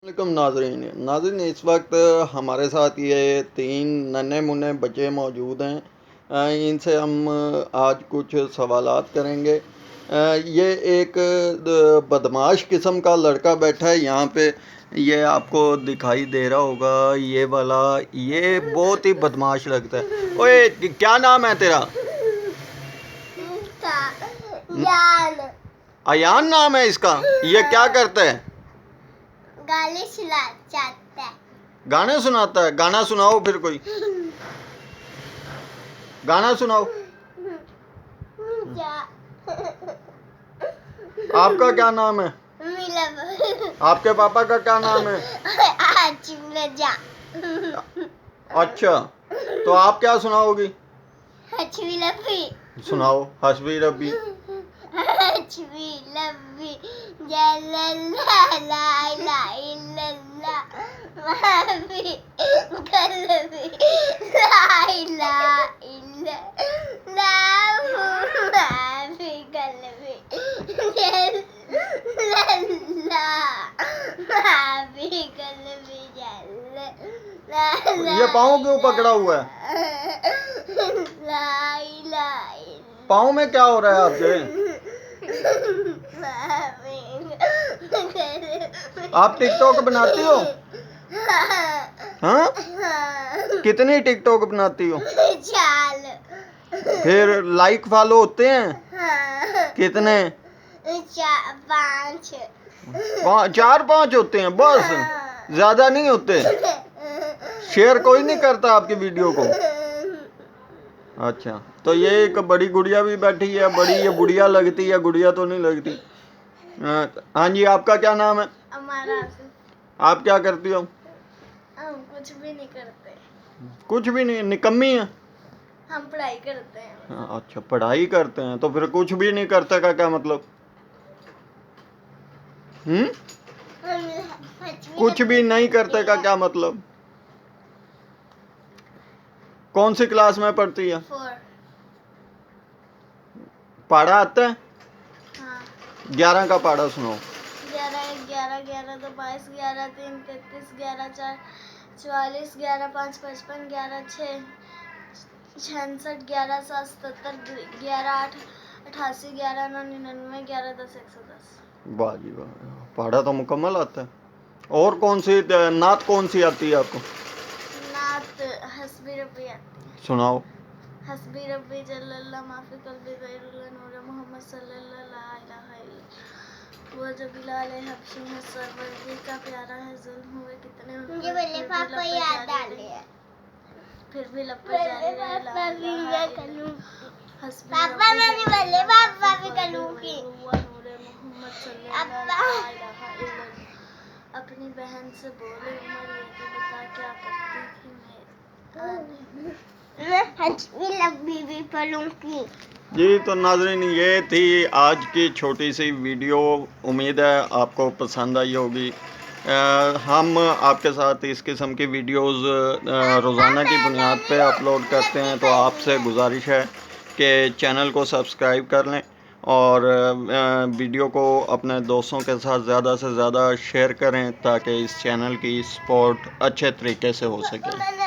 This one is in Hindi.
वालेकुम नाज़रीन इस वक्त हमारे साथ ये तीन नन्हे मुन्ने बच्चे मौजूद हैं। इनसे हम आज कुछ सवालात करेंगे। ये एक बदमाश किस्म का लड़का बैठा है यहाँ पे। ये आपको दिखाई दे रहा होगा, ये वाला। ये बहुत ही बदमाश लगता है। ओए, क्या नाम है तेरा? अयान नाम है इसका। ये क्या करता है? गाली सुनाता है। गाने सुनाता है। गाना सुनाओ फिर कोई गाना सुनाओ। आपका क्या नाम है? आपके पापा का क्या नाम है? अच्छा, तो आप क्या सुनाओगी? सुनाओ हस्बी रब्बी। ये पाँव क्यों पकड़ा हुआ है? पाँव में क्या हो रहा है आपके? आप टिकटॉक बनाती हो? हाँ? कितनी टिकटॉक बनाती हो? फिर लाइक फॉलो होते हैं? कितने? 4-5 होते हैं बस, ज्यादा नहीं होते। शेयर कोई नहीं करता आपकी वीडियो को? अच्छा, तो ये एक बड़ी गुड़िया भी बैठी है। बड़ी ये गुड़िया लगती है, गुड़िया तो नहीं लगती। हाँ जी, आपका क्या नाम है? आप क्या करती हो? हम कुछ भी नहीं करते। कुछ भी नहीं? निकम्मी है। हम पढ़ाई करते हैं। अच्छा, पढ़ाई करते हैं, तो फिर कुछ भी नहीं करते का क्या मतलब? कुछ भी नहीं करते का क्या मतलब? कौन सी क्लास में पढ़ती है? 4। पढ़ा आता है? हाँ। 11 का पढ़ा सुनाओ। 11 1 11 11 2 22 11 3 33 11 4 44 11 5 55 11 6 66 11 7 77 11 8 88 11 9 99 11 10 110। वाह जी वाह, पढ़ा तो मुकम्मल आता है। और कौन सी नात कौन सी आती है आपको? नात हस्बी रब्बी आती है। सुनाओ। हस्बी रब्बी जल्लल्लाह माफी कल्बी गैरुल्लाह नूर मोहम्मद सल्लल्लाहु ला इलाहा इल्लल्लाह वो जो बिलाल है हबशी है सरवर्दी का प्यारा है जुल्म हुए कितने मुझे बोले पापा याद आ गया फिर भी लपट जारी रहे पापा भी मैं करूं पापा मैंने बोले पापा भी करूंगी नूर मोहम्मद सल्लल्लाहु ला इलाहा इल्लल्लाह अपनी बहन से बोले उमर ये तो बता क्या करती थी मैं हस्बी रब्बी भी पढ़ूंगी। जी, तो नाज़रीन ये थी आज की छोटी सी वीडियो। उम्मीद है आपको पसंद आई होगी। हम आपके साथ इस किस्म की वीडियोस रोज़ाना की बुनियाद पे अपलोड करते हैं, तो आपसे गुजारिश है कि चैनल को सब्सक्राइब कर लें और वीडियो को अपने दोस्तों के साथ ज़्यादा से ज़्यादा शेयर करें ताकि इस चैनल की सपोर्ट अच्छे तरीके से हो सके।